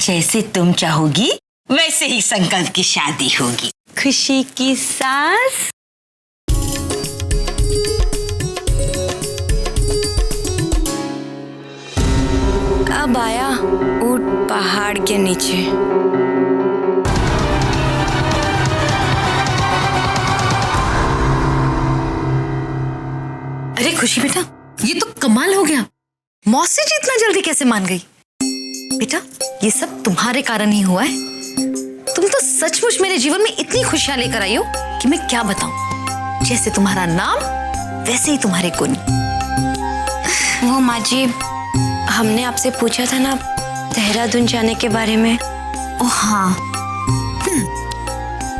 जैसे तुम चाहोगी वैसे ही संकल्प की शादी होगी। खुशी की सास। अब आया ऊंट पहाड़ के नीचे। अरे खुशी बेटा, ये तो कमाल हो गया। मौसी जी इतना जल्दी कैसे मान गई? बेटा, ये सब तुम्हारे कारण ही हुआ है। तुम तो सचमुच मेरे जीवन में इतनी खुशियां लेकर आई हो कि मैं क्या बताऊं। जैसे तुम्हारा नाम वैसे ही तुम्हारे गुण। वो माँ जी, हमने आपसे पूछा था ना देहरादून जाने के बारे में। ओ हाँ,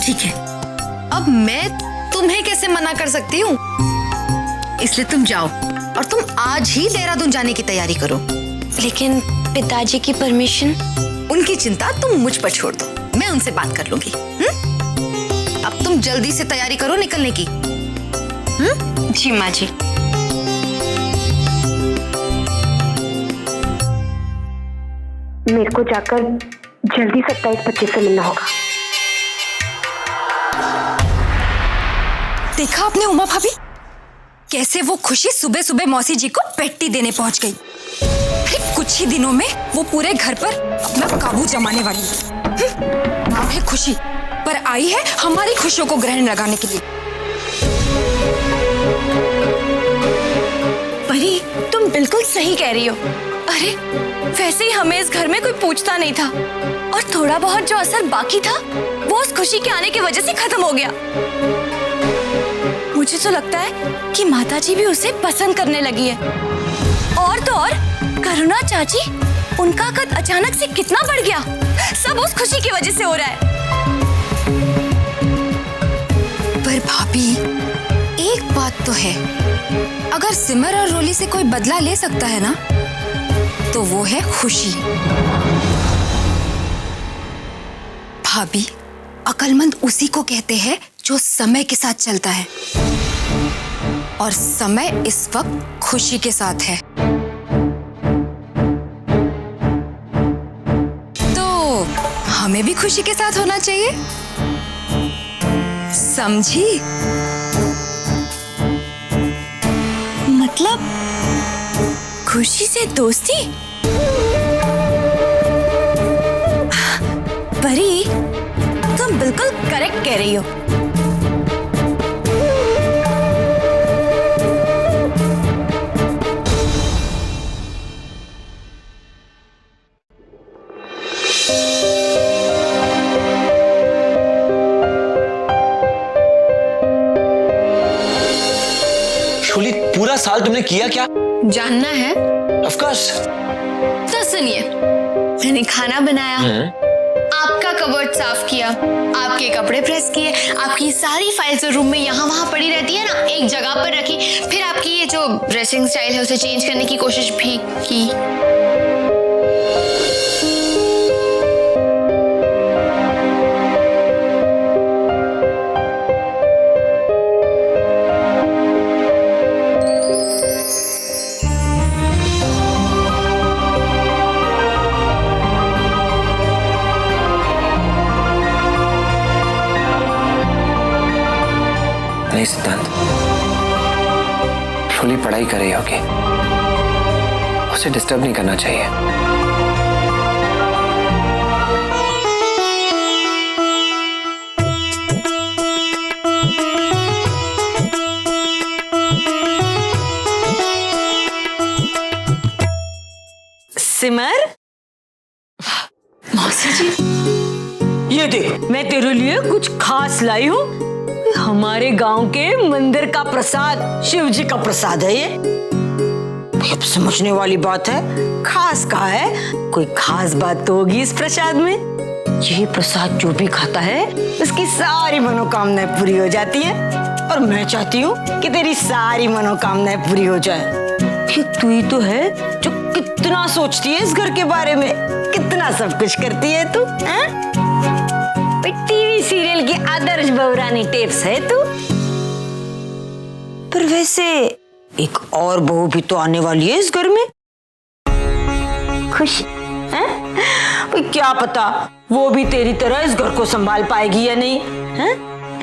ठीक है। अब मैं तुम्हें कैसे मना कर सकती हूँ? इसलिए तुम जाओ और तुम आज ही देहरादून जाने की तैयारी करो। लेकिन पिताजी की परमिशन? उनकी चिंता तुम मुझ पर छोड़ दो, मैं उनसे बात कर लूंगी। अब तुम जल्दी से तैयारी करो निकलने की। जी माँ जी। मेरे को जाकर जल्दी 27-25 से मिलना होगा। देखा आपने उमा भाभी, कैसे वो खुशी सुबह सुबह मौसी जी को पेट्टी देने पहुंच गई। अरे कुछ ही दिनों में वो पूरे घर पर अपना काबू जमाने वाली है। नाम है खुशी, पर आई है हमारी खुशियों को ग्रहण लगाने के लिए। परी, तुम बिल्कुल सही कह रही हो। अरे वैसे ही हमें इस घर में कोई पूछता नहीं था, और थोड़ा बहुत जो असर बाकी था वो उस खुशी के आने की वजह से खत्म हो गया। मुझे तो लगता है कि माताजी भी उसे पसंद करने लगी है। और तो और करुणा चाची, उनका कद अचानक से कितना बढ़ गया, सब उस खुशी की वजह से हो रहा है। पर भाभी, एक बात तो है, अगर सिमर और रोली से कोई बदला ले सकता है ना, तो वो है खुशी। भाभी, अक्लमंद उसी को कहते हैं जो समय के साथ चलता है, और समय इस वक्त खुशी के साथ है। तो हमें भी खुशी के साथ होना चाहिए, समझी? मतलब खुशी से दोस्ती? परी, तुम बिल्कुल करेक्ट कह रही हो। शोली, पूरा साल तुमने किया क्या? जानना है? Of course। तो सुनिए, मैंने खाना बनाया, आपका कबर्ड साफ किया, आपके कपड़े प्रेस किए, आपकी सारी फाइल्स रूम में यहाँ वहाँ पड़ी रहती है ना, एक जगह पर रखी, फिर आपकी ये जो ड्रेसिंग स्टाइल है उसे चेंज करने की कोशिश भी की। नहीं सिद्धांत, शोली पढ़ाई कर रही होगी, उसे डिस्टर्ब नहीं करना चाहिए। सिमर, मौसी जी, ये देख, मैं तेरे लिए कुछ खास लाई हूँ। हमारे गांव के मंदिर का प्रसाद, शिव जी का प्रसाद है ये। अब समझने वाली बात है, खास कहा है, कोई खास बात तो होगी इस प्रसाद में। ये प्रसाद जो भी खाता है उसकी सारी मनोकामनाएं पूरी हो जाती है, और मैं चाहती हूँ कि तेरी सारी मनोकामनाएं पूरी हो जाए। ये तू ही तो है जो कितना सोचती है इस घर के बारे में, कितना सब कुछ करती है तू, हैं? टीवी सीरियल की आदर्श बहुरानी टेप्स है तू। पर वैसे एक और बहू भी तो आने वाली है इस घर में, खुशी, हैं? भाई क्या पता वो भी तेरी तरह इस घर को संभाल पाएगी या नहीं, हैं?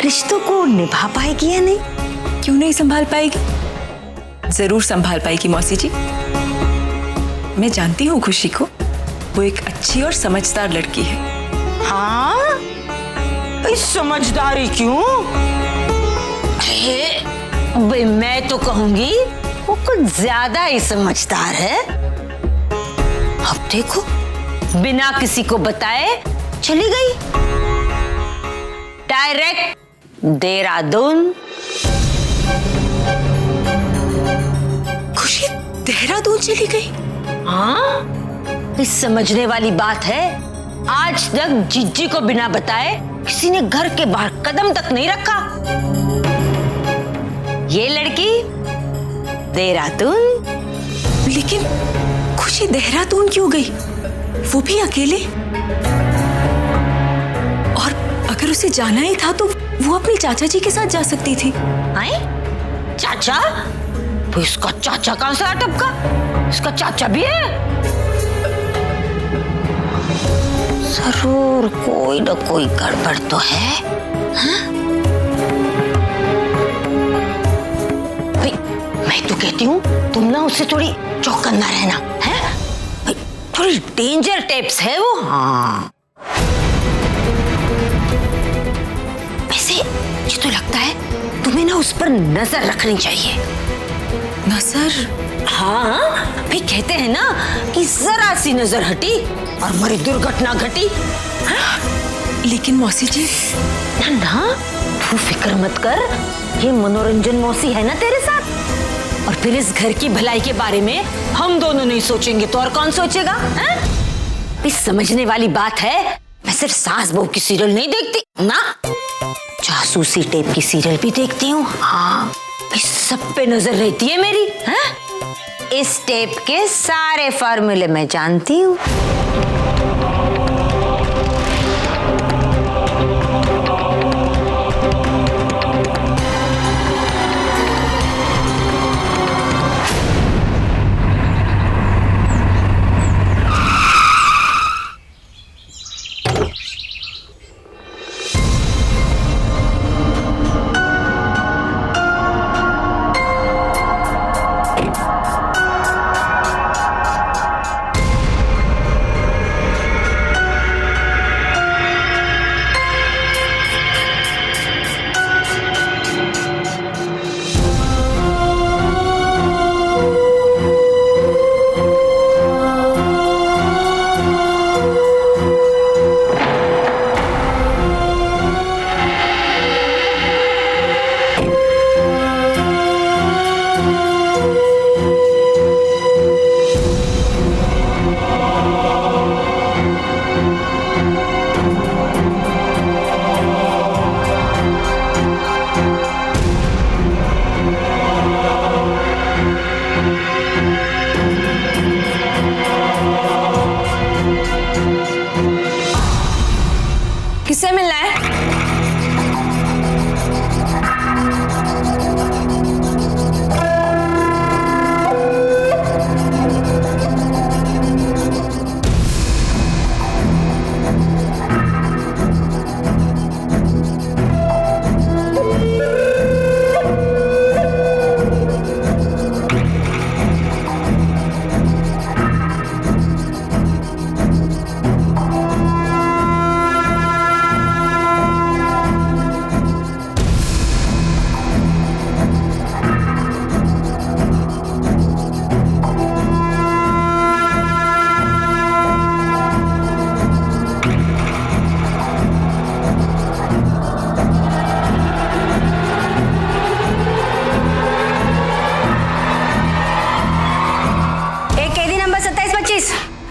रिश्तों को निभा पाएगी या नहीं। क्यों नहीं संभाल पाएगी? जरूर संभाल पाएगी मौसी जी। मैं जानती हूँ खुशी को, वो एक अच्छी और समझदार लड़की है। हाँ, समझदारी क्यों? भाई मैं तो कहूंगी वो कुछ ज्यादा ही समझदार है। अब देखो बिना किसी को बताए चली गई डायरेक्ट देहरादून। खुशी देहरादून चली गई? हाँ, इस समझने वाली बात है। आज तक जीजी को बिना बताए किसी ने घर के बाहर कदम तक नहीं रखा। ये लड़की देहरादून। लेकिन खुशी देहरादून क्यों गई, वो भी अकेले? और अगर उसे जाना ही था तो वो अपने चाचा जी के साथ जा सकती थी। आए? चाचा? तो इसका चाचा कहां से अटपका? इसका चाचा भी है। जरूर कोई न कोई गड़बड़ तो है। हाँ? भाई मैं तो कहती हूँ तुम ना उससे थोड़ी चौकन्ना रहना है। भाई थोड़ी डेंजर टाइप्स है वो। हाँ वैसे मुझे तो लगता है तुम्हें ना उस पर नजर रखनी चाहिए। नजर? हाँ भाई कहते हैं ना कि जरा सी नजर हटी और मरी दुर्घटना घटी। हाँ? लेकिन मौसी जी ना ना तू फिक्र मत कर, ये मनोरंजन मौसी है ना तेरे साथ। और फिर इस घर की भलाई के बारे में हम दोनों नहीं सोचेंगे तो और कौन सोचेगा? हाँ? इस समझने वाली बात है, मैं सिर्फ सास बहू की सीरियल नहीं देखती ना, जासूसी टाइप की सीरियल भी देखती हूँ। हाँ इस सब पे नजर रहती है मेरी। हाँ? इस टेप के सारे फार्मूले मैं जानती हूँ। किससे मिलना है?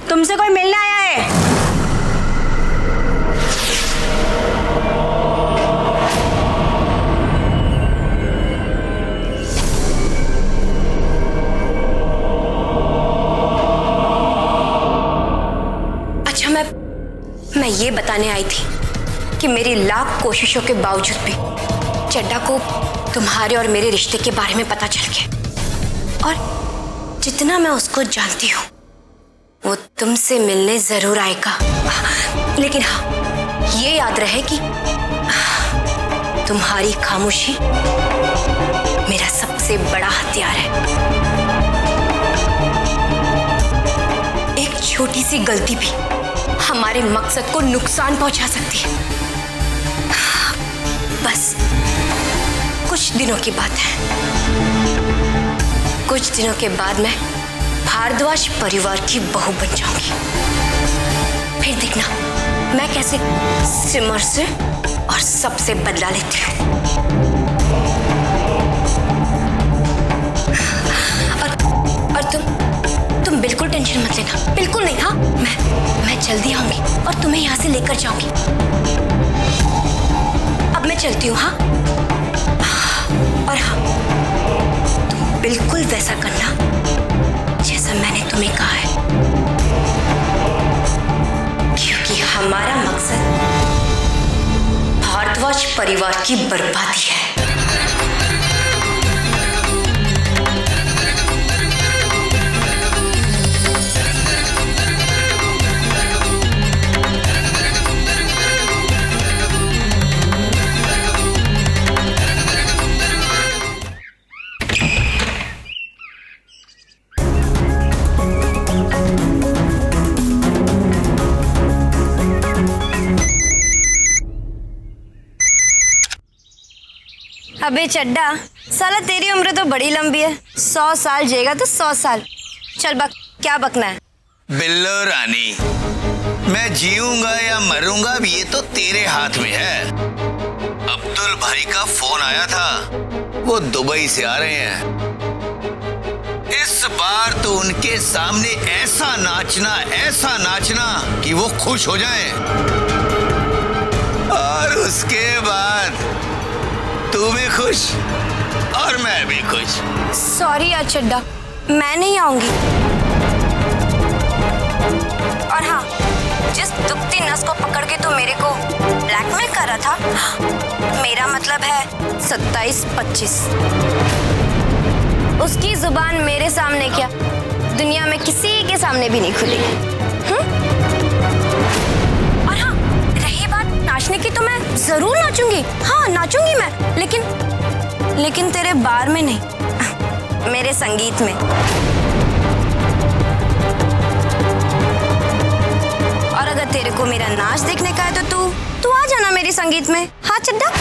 तुमसे कोई मिलने आया है। अच्छा मैं ये बताने आई थी कि मेरी लाख कोशिशों के बावजूद भी चड्डा को तुम्हारे और मेरे रिश्ते के बारे में पता चल गया, और जितना मैं उसको जानती हूँ वो तुमसे मिलने जरूर आएगा, लेकिन हाँ, ये याद रहे कि तुम्हारी खामोशी मेरा सबसे बड़ा हथियार है। एक छोटी सी गलती भी हमारे मकसद को नुकसान पहुंचा सकती है। बस कुछ दिनों की बात है। कुछ दिनों के बाद मैं भारद्वाज परिवार की बहू बन जाऊंगी। फिर देखना मैं कैसे सिमर से और सबसे बदला लेती हूँ। और तुम बिल्कुल टेंशन मत लेना, बिल्कुल नहीं। हाँ, मैं जल्दी आऊंगी और तुम्हें यहाँ से लेकर जाऊंगी। अब मैं चलती हूँ। हाँ, और हाँ, तुम बिल्कुल वैसा करना जैसा मैंने तुम्हें कहा है, क्योंकि हमारा मकसद भारद्वाज परिवार की बर्बादी है। अबे चड्डा, साला तेरी उम्र तो बड़ी लंबी है। 100 साल जिएगा तो 100 साल। चल बक, क्या बकना है? बिल्लो रानी, मैं जीऊंगा या मरूंगा अब ये तो तेरे हाथ में है। अब्दुल भाई का फोन आया था, वो दुबई से आ रहे हैं। इस बार तो उनके सामने ऐसा नाचना कि वो खुश हो जाएं। और उसके बाद तू भी खुश और मैं भी खुश। सॉरी यार चड्डा, मैं नहीं आऊंगी। और हाँ, जिस दुखती नस को पकड़ के तू मेरे को ब्लैकमेल कर रहा था, मेरा मतलब है 27-25। उसकी जुबान मेरे सामने क्या, दुनिया में किसी के सामने भी नहीं खुलेगी। और हाँ, रही बात नाचने की, तो मैं जरूर नाचूंगी। हाँ, नाचूंगी मैं, लेकिन तेरे बार में नहीं, मेरे संगीत में। और अगर तेरे को मेरा नाच देखने का है तो तू आ जाना मेरे संगीत में। हाँ चड्डा।